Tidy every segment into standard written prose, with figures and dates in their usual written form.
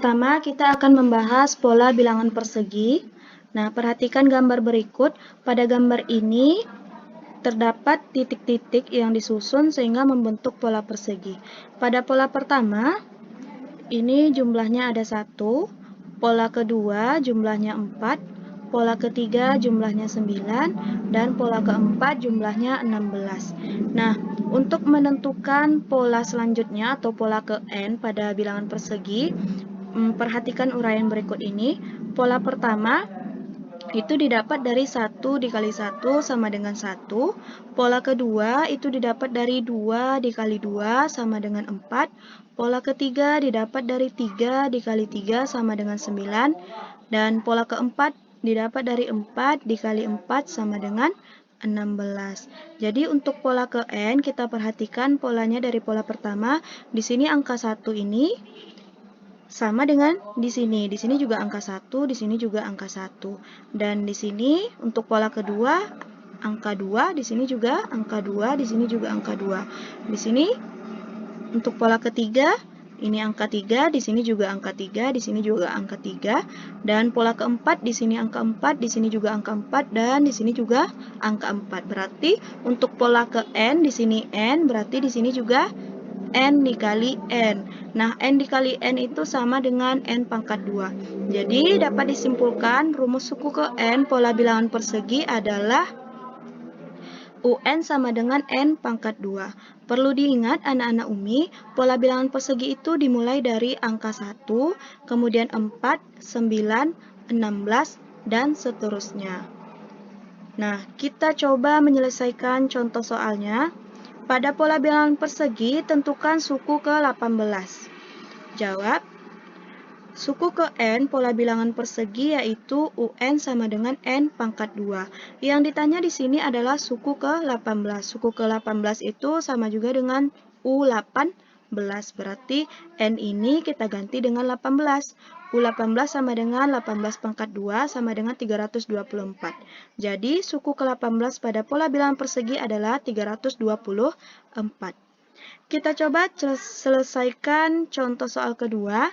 pertama, kita akan membahas pola bilangan persegi. Nah, perhatikan gambar berikut. Pada gambar ini terdapat titik-titik yang disusun sehingga membentuk pola persegi. Pada pola pertama, ini jumlahnya ada 1. Pola kedua jumlahnya 4. Pola ketiga jumlahnya 9. Dan pola keempat jumlahnya 16. Nah, untuk menentukan pola selanjutnya atau pola ke N pada bilangan persegi, perhatikan uraian berikut ini. Pola pertama itu didapat dari 1 dikali 1 sama dengan 1. Pola kedua itu didapat dari 2 dikali 2 sama dengan 4. Pola ketiga didapat dari 3 dikali 3 sama dengan 9. Dan pola keempat didapat dari 4 dikali 4 sama dengan 16. Jadi untuk pola ke N kita perhatikan polanya dari pola pertama. Di sini angka 1 ini sama dengan di sini. Di sini juga angka 1, di sini juga angka 1. Dan di sini untuk pola kedua angka 2, di sini juga angka 2, di sini juga angka 2. Di sini untuk pola ketiga ini angka 3, di sini juga angka 3, di sini juga angka 3. Dan pola keempat di sini angka 4, di sini juga angka 4, dan di sini juga angka 4. Berarti untuk pola ke N di sini N, berarti di sini juga N dikali N. Nah, N dikali N itu sama dengan N pangkat 2. Jadi, dapat disimpulkan rumus suku ke N pola bilangan persegi adalah UN sama dengan N pangkat 2. Perlu diingat anak-anak Umi, pola bilangan persegi itu dimulai dari angka 1, kemudian 4, 9, 16, dan seterusnya. Nah, kita coba menyelesaikan contoh soalnya. Pada pola bilangan persegi, tentukan suku ke-18. Jawab, suku ke N pola bilangan persegi yaitu UN sama dengan N pangkat 2. Yang ditanya di sini adalah suku ke-18. Suku ke-18 itu sama juga dengan U18. Berarti N ini kita ganti dengan 18. U18 sama dengan 18 pangkat 2 sama dengan 324. Jadi, suku ke-18 pada pola bilangan persegi adalah 324. Kita coba selesaikan contoh soal kedua.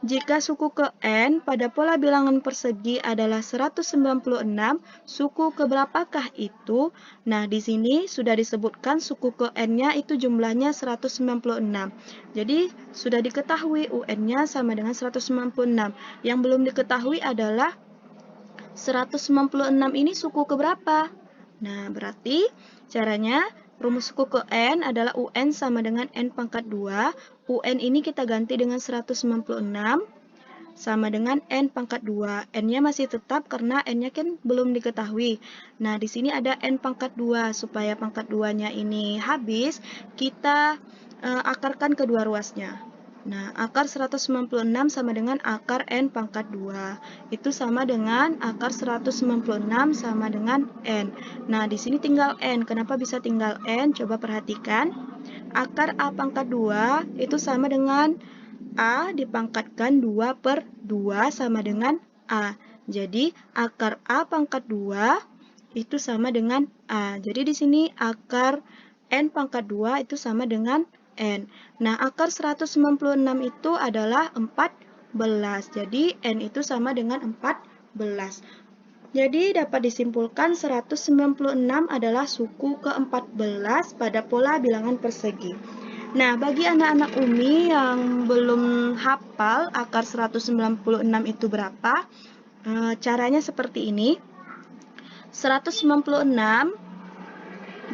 Jika suku ke N pada pola bilangan persegi adalah 196, suku ke berapakah itu? Nah, di sini sudah disebutkan suku ke N-nya itu jumlahnya 196. Jadi, sudah diketahui UN-nya sama dengan 196. Yang belum diketahui adalah 196 ini suku ke berapa? Nah, berarti caranya rumus suku ke N adalah UN sama dengan N pangkat 2. UN ini kita ganti dengan 196 sama dengan N pangkat 2. N-nya masih tetap karena N-nya kan belum diketahui. Nah, di sini ada N pangkat 2. Supaya pangkat 2-nya ini habis, kita akarkan kedua ruasnya. Nah, akar 196 sama dengan akar N pangkat 2. Itu sama dengan akar 196 sama dengan N. Nah, di sini tinggal N. Kenapa bisa tinggal N? Coba perhatikan. Akar A pangkat 2 itu sama dengan A dipangkatkan 2 per 2 sama dengan A. Jadi, akar A pangkat 2 itu sama dengan A. Jadi, di sini akar N pangkat 2 itu sama dengan N. Nah, akar 196 itu adalah 14. Jadi, N itu sama dengan 14. Jadi, dapat disimpulkan 196 adalah suku ke-14 pada pola bilangan persegi. Nah, bagi anak-anak Umi yang belum hafal akar 196 itu berapa, caranya seperti ini. 196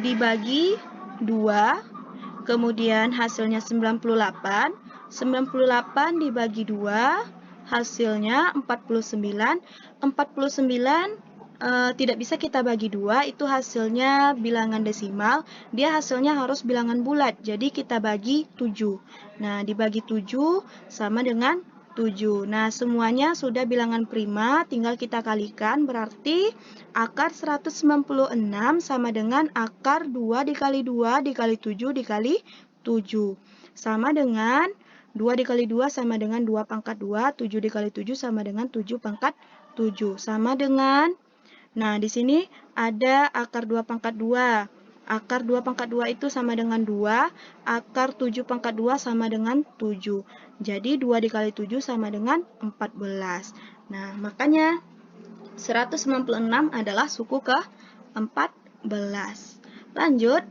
dibagi 2, kemudian hasilnya 98. 98 dibagi 2, hasilnya 49. 49 tidak bisa kita bagi 2, itu hasilnya bilangan desimal. Dia hasilnya harus bilangan bulat, jadi kita bagi 7. Nah, dibagi 7 sama dengan 7. Nah, semuanya sudah bilangan prima, tinggal kita kalikan, berarti akar 196 sama dengan akar 2 dikali 2 dikali 7 dikali 7. Sama dengan 2 dikali 2 sama dengan 2 pangkat 2, 7 dikali 7 sama dengan 7 pangkat 7. Sama dengan, nah di sini ada akar 2 pangkat 2. Akar 2 pangkat 2 itu sama dengan 2, akar 7 pangkat 2 sama dengan 7. Jadi 2 dikali 7 sama dengan 14. Nah, makanya 196 adalah suku ke-14. Lanjut.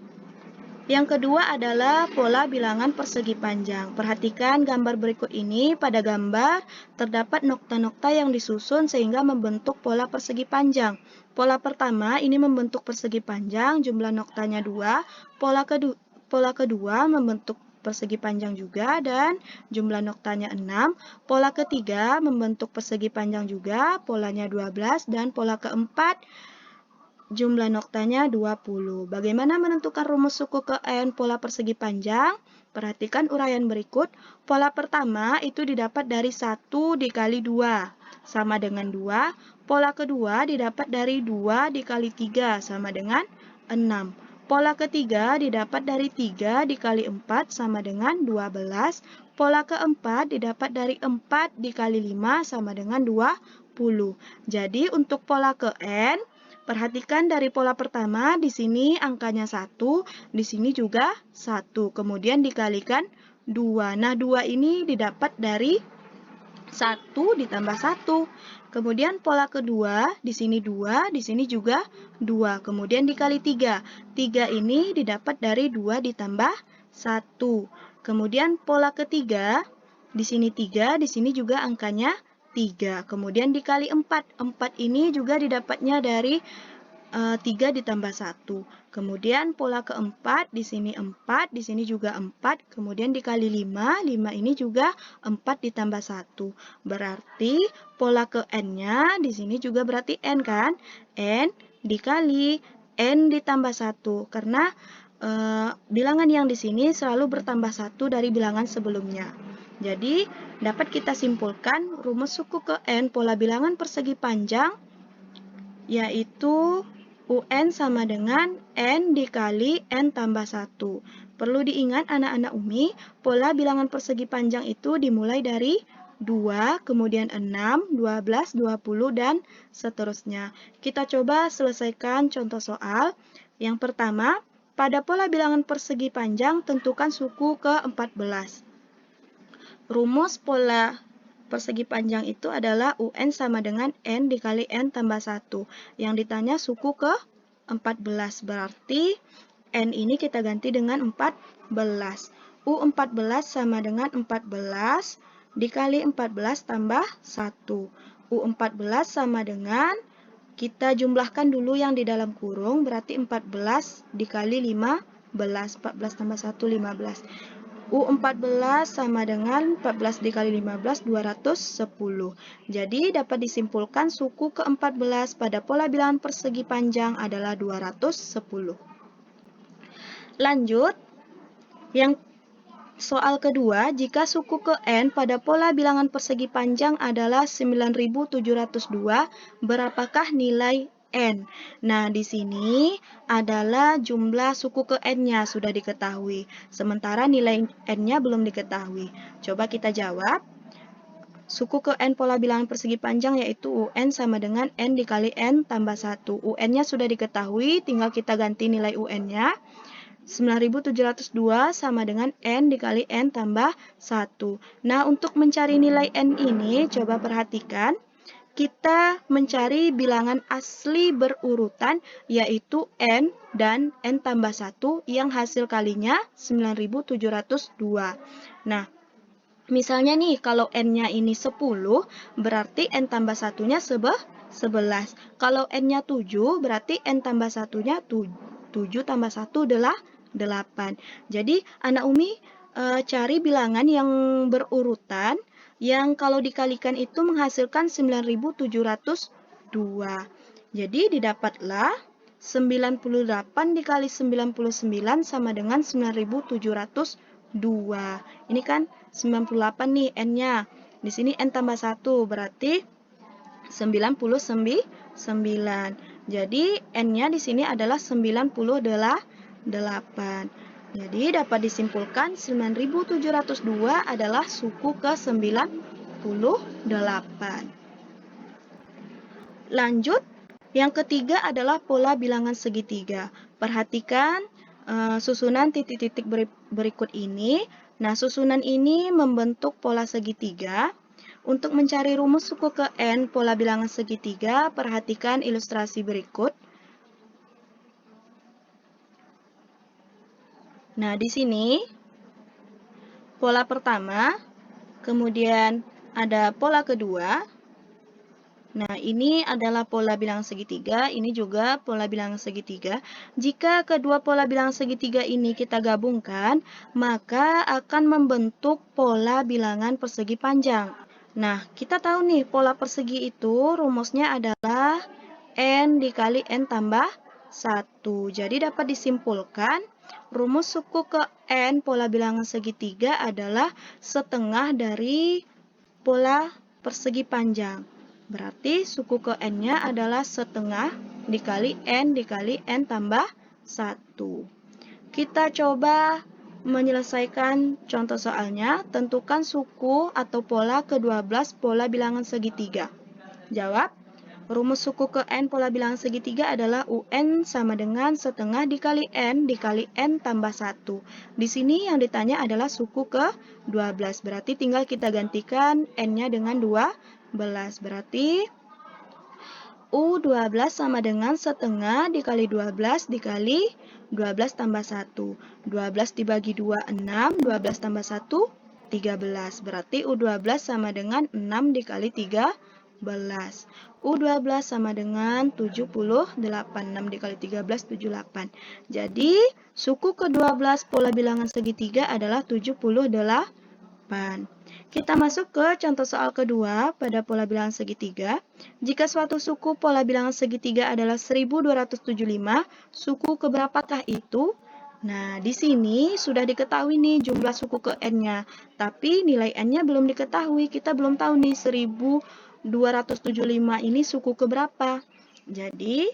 Yang kedua adalah pola bilangan persegi panjang. Perhatikan gambar berikut ini. Pada gambar terdapat nokta-nokta yang disusun sehingga membentuk pola persegi panjang. Pola pertama ini membentuk persegi panjang, jumlah noktanya 2. Pola kedua membentuk persegi panjang juga dan jumlah noktanya 6. Pola ketiga membentuk persegi panjang juga, polanya 12. Dan pola keempat jumlah noktanya 20. Bagaimana menentukan rumus suku ke N pola persegi panjang? Perhatikan uraian berikut. Pola pertama itu didapat dari 1 dikali 2 sama dengan 2. Pola kedua didapat dari 2 dikali 3 sama dengan 6. Pola ketiga didapat dari 3 dikali 4 sama dengan 12. Pola keempat didapat dari 4 dikali 5 sama dengan 20. Jadi untuk pola ke N, perhatikan dari pola pertama, di sini angkanya 1, di sini juga 1. Kemudian dikalikan 2. Nah, 2 ini didapat dari 1 ditambah 1. Kemudian pola kedua, di sini 2, di sini juga 2. Kemudian dikali 3. 3 ini didapat dari 2 ditambah 1. Kemudian pola ketiga, di sini 3, di sini juga angkanya 3. Kemudian dikali 4. 4 ini juga didapatnya dari 3 ditambah 1. Kemudian pola keempat, di sini 4, di sini juga 4. Kemudian dikali 5, 5 ini juga 4 ditambah 1. Berarti pola ke N-nya di sini juga berarti N kan? N dikali N ditambah 1. Karena bilangan yang di sini selalu bertambah 1 dari bilangan sebelumnya. Jadi, dapat kita simpulkan rumus suku ke N pola bilangan persegi panjang yaitu UN sama dengan N dikali N tambah 1. Perlu diingat anak-anak Umi, pola bilangan persegi panjang itu dimulai dari 2, kemudian 6, 12, 20, dan seterusnya. Kita coba selesaikan contoh soal. Yang pertama, pada pola bilangan persegi panjang, tentukan suku ke-14. Rumus pola persegi panjang itu adalah UN sama dengan N dikali N tambah 1. Yang ditanya suku ke-14. Berarti N ini kita ganti dengan 14. U14 sama dengan 14 dikali 14 tambah 1. U14 sama dengan, kita jumlahkan dulu yang di dalam kurung, berarti 14 dikali 15. 14 tambah 1, 15. U14 sama dengan 14 dikali 15, 210. Jadi dapat disimpulkan suku ke-14 pada pola bilangan persegi panjang adalah 210. Lanjut, yang soal kedua, jika suku ke N pada pola bilangan persegi panjang adalah 9702, berapakah nilai N? Nah, di sini adalah jumlah suku ke N-nya sudah diketahui, sementara nilai N-nya belum diketahui. Coba kita jawab. Suku ke N pola bilangan persegi panjang yaitu UN sama dengan N dikali N tambah 1. UN-nya sudah diketahui, tinggal kita ganti nilai UN-nya. 9702 sama dengan N dikali N tambah 1. Nah, untuk mencari nilai N ini, coba perhatikan. Kita mencari bilangan asli berurutan, yaitu N dan N tambah 1 yang hasil kalinya 9702. Nah, misalnya nih, kalau N-nya ini 10, berarti N tambah 1-nya 11. Kalau N-nya 7, berarti N tambah 1-nya 7 tambah 1 adalah 8. Jadi, anak Umi cari bilangan yang berurutan, yang kalau dikalikan itu menghasilkan 9702. Jadi, didapatlah 98 dikali 99 sama dengan 9702. Ini kan 98 nih N-nya. Di sini N tambah 1, berarti 99. Jadi N-nya di sini adalah 98. Jadi dapat disimpulkan 9702 adalah suku ke-98. Lanjut, yang ketiga adalah pola bilangan segitiga. Perhatikan susunan titik-titik berikut ini. Nah, susunan ini membentuk pola segitiga. Untuk mencari rumus suku ke N pola bilangan segitiga, perhatikan ilustrasi berikut. Nah, di sini pola pertama, kemudian ada pola kedua. Nah, ini adalah pola bilangan segitiga, ini juga pola bilangan segitiga. Jika kedua pola bilangan segitiga ini kita gabungkan, maka akan membentuk pola bilangan persegi panjang. Nah, kita tahu nih, pola persegi itu rumusnya adalah N dikali N tambah 1. Jadi dapat disimpulkan, rumus suku ke N pola bilangan segitiga adalah setengah dari pola persegi panjang. Berarti suku ke N-nya adalah setengah dikali N tambah 1. Kita coba menyelesaikan contoh soalnya. Tentukan suku atau pola ke-12 pola bilangan segitiga. Jawab. Rumus suku ke N pola bilangan segitiga adalah UN sama dengan setengah dikali N tambah 1. Di sini yang ditanya adalah suku ke 12. Berarti tinggal kita gantikan N-nya dengan 12. Berarti U12 sama dengan setengah dikali 12 dikali 12 tambah 1. 12 dibagi 2, 6. 12 tambah 1, 13. Berarti U12 sama dengan 6 dikali 13. U12 sama dengan 78. 6 dikali 13, 78. Jadi, suku ke-12 pola bilangan segitiga adalah 78. Kita masuk ke contoh soal kedua pada pola bilangan segitiga. Jika suatu suku pola bilangan segitiga adalah 1275, suku keberapakah itu? Nah, di sini sudah diketahui nih jumlah suku ke N-nya. Tapi nilai N-nya belum diketahui. Kita belum tahu nih 1275 ini suku keberapa. Jadi,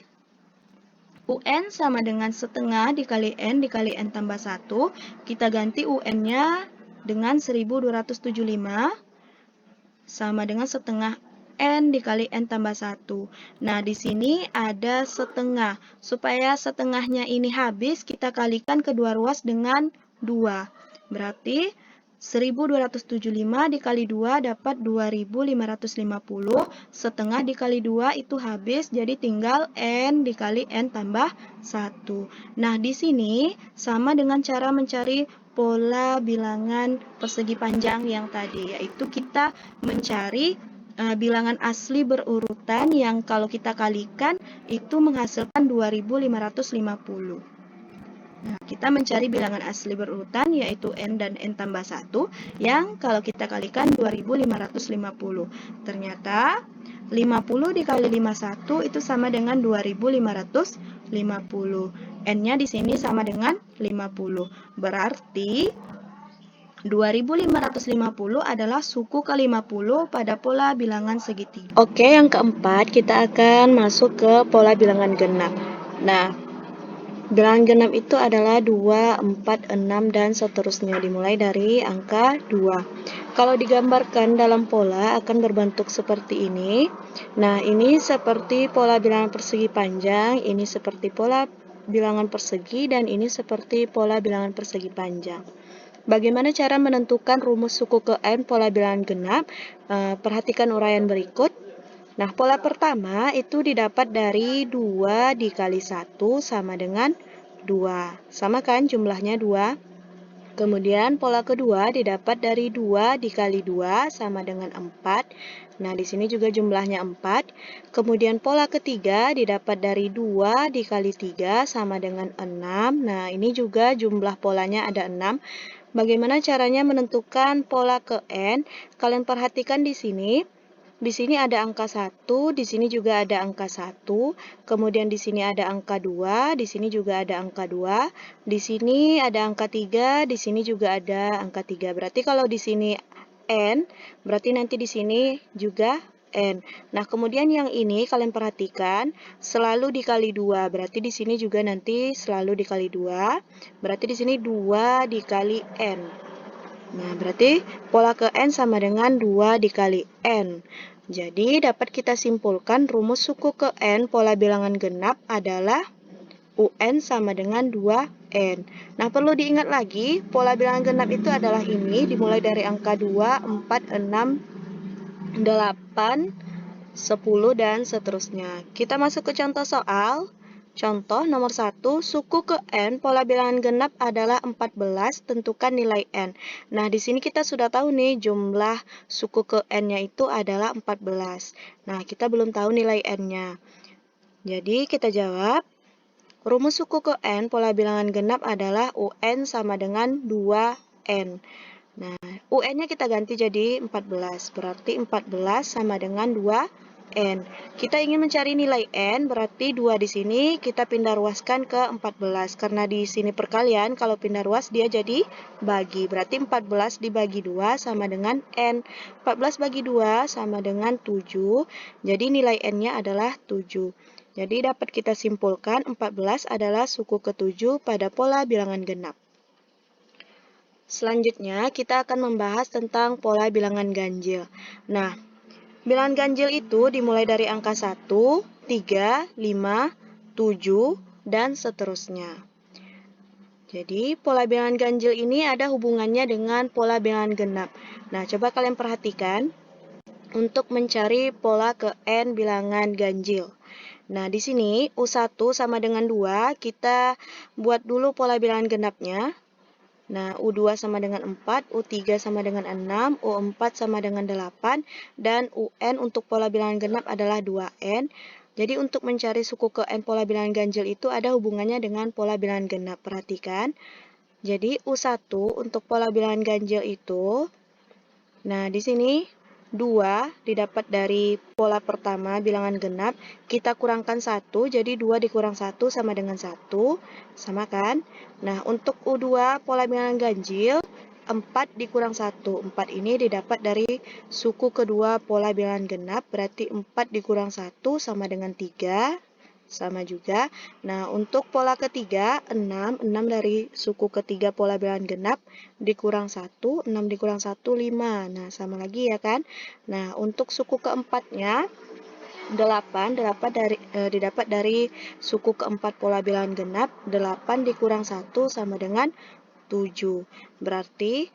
UN sama dengan setengah dikali N tambah 1. Kita ganti UN-nya dengan 1275 sama dengan setengah N dikali N tambah 1. Nah, di sini ada setengah. Supaya setengahnya ini habis, kita kalikan kedua ruas dengan 2. Berarti 1275 dikali 2 dapat 2550. Setengah dikali 2 itu habis, jadi tinggal N dikali N tambah 1. Nah, di sini sama dengan cara mencari pola bilangan persegi panjang yang tadi, yaitu kita mencari bilangan asli berurutan yang kalau kita kalikan itu menghasilkan 2550. Nah, kita mencari bilangan asli berurutan yaitu N dan N tambah 1 yang kalau kita kalikan 2550. Ternyata 50 dikali 51 itu sama dengan 2550. N-nya di sini sama dengan 50. Berarti 2550 adalah suku ke-50 pada pola bilangan segitiga. Oke, yang keempat kita akan masuk ke pola bilangan genap. Nah, bilangan genap itu adalah 2, 4, 6, dan seterusnya dimulai dari angka 2. Kalau digambarkan dalam pola akan berbentuk seperti ini. Nah, ini seperti pola bilangan persegi panjang, ini seperti pola bilangan persegi, dan ini seperti pola bilangan persegi panjang. Bagaimana cara menentukan rumus suku ke N pola bilangan genap? Perhatikan uraian berikut. Nah, pola pertama itu didapat dari 2 dikali 1 sama dengan 2. Sama kan jumlahnya 2? Kemudian pola kedua didapat dari 2 dikali 2 sama dengan 4. Nah, di sini juga jumlahnya 4. Kemudian pola ketiga didapat dari 2 dikali 3 sama dengan 6. Nah, ini juga jumlah polanya ada 6. Bagaimana caranya menentukan pola ke N? Kalian perhatikan di sini. Di sini ada angka 1, di sini juga ada angka 1, kemudian di sini ada angka 2, di sini juga ada angka 2, di sini ada angka 3, di sini juga ada angka 3. Berarti kalau di sini N, berarti nanti di sini juga N. Nah, kemudian yang ini kalian perhatikan selalu dikali 2, berarti di sini juga nanti selalu dikali 2, berarti di sini 2 dikali N. Nah, berarti pola ke N sama dengan 2 dikali N. Jadi, dapat kita simpulkan rumus suku ke N pola bilangan genap adalah UN sama dengan 2N. Nah, perlu diingat lagi, pola bilangan genap itu adalah ini, dimulai dari angka 2, 4, 6, 8, 10, dan seterusnya. Kita masuk ke contoh soal. Contoh nomor 1, suku ke N, pola bilangan genap adalah 14, tentukan nilai N. Nah, di sini kita sudah tahu nih, jumlah suku ke N-nya itu adalah 14. Nah, kita belum tahu nilai N-nya. Jadi, kita jawab, rumus suku ke N, pola bilangan genap adalah UN sama dengan 2N. Nah, UN-nya kita ganti jadi 14, berarti 14 sama dengan 2N. Kita ingin mencari nilai N, berarti 2 di sini kita pindah ruaskan ke 14. Karena di sini perkalian, kalau pindah ruas dia jadi bagi. Berarti 14 dibagi 2 sama dengan N. 14 bagi 2 sama dengan 7, jadi nilai N-nya adalah 7. Jadi dapat kita simpulkan 14 adalah suku ke-7 pada pola bilangan genap. Selanjutnya, kita akan membahas tentang pola bilangan ganjil. Nah, bilangan ganjil itu dimulai dari angka 1, 3, 5, 7, dan seterusnya. Jadi, pola bilangan ganjil ini ada hubungannya dengan pola bilangan genap. Nah, coba kalian perhatikan untuk mencari pola ke N bilangan ganjil. Nah, di sini U1 sama dengan 2, kita buat dulu pola bilangan genapnya. Nah, U2 sama dengan 4, U3 sama dengan 6, U4 sama dengan 8, dan UN untuk pola bilangan genap adalah 2N. Jadi, untuk mencari suku ke N pola bilangan ganjil itu ada hubungannya dengan pola bilangan genap. Perhatikan. Jadi, U1 untuk pola bilangan ganjil itu, nah di sini 2 didapat dari pola pertama bilangan genap, kita kurangkan 1, jadi 2 dikurang 1 sama dengan 1, sama kan? Nah, untuk U2 pola bilangan ganjil, 4 dikurang 1, 4 ini didapat dari suku kedua pola bilangan genap, berarti 4 dikurang 1 sama dengan 3, sama juga. Nah, untuk pola ketiga, 6 dari suku ketiga pola bilangan genap, dikurang 1, 6 dikurang 1, 5. Nah, sama lagi ya kan? Nah, untuk suku keempatnya, 8 didapat dari suku keempat pola bilangan genap, 8 dikurang 1 sama dengan 7. Berarti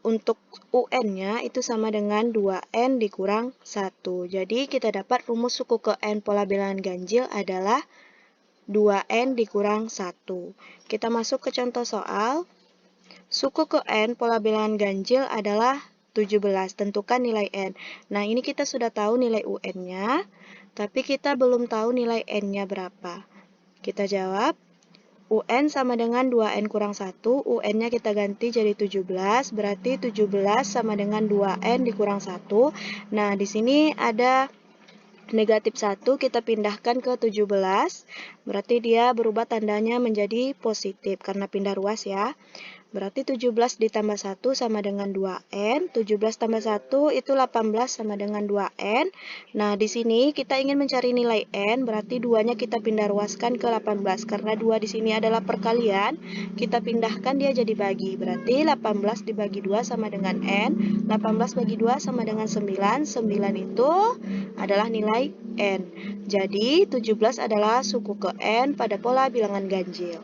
untuk UN-nya itu sama dengan 2N dikurang 1. Jadi kita dapat rumus suku ke N pola bilangan ganjil adalah 2N dikurang 1. Kita masuk ke contoh soal. Suku ke N pola bilangan ganjil adalah 17. Tentukan nilai N. Nah, ini kita sudah tahu nilai UN-nya, tapi kita belum tahu nilai N-nya berapa. Kita jawab, UN sama dengan 2N kurang 1, UN-nya kita ganti jadi 17, berarti 17 sama dengan 2N dikurang 1. Nah, di sini ada negatif 1, kita pindahkan ke 17, berarti dia berubah tandanya menjadi positif, karena pindah ruas ya. Berarti 17 ditambah 1 sama dengan 2N, 17 tambah 1 itu 18 sama dengan 2N. Nah, di sini kita ingin mencari nilai N, berarti 2-nya kita pindah ruaskan ke 18. Karena 2 di sini adalah perkalian, kita pindahkan dia jadi bagi. Berarti 18 dibagi 2 sama dengan N, 18 bagi 2 sama dengan 9, 9 itu adalah nilai N. Jadi, 17 adalah suku ke N pada pola bilangan ganjil.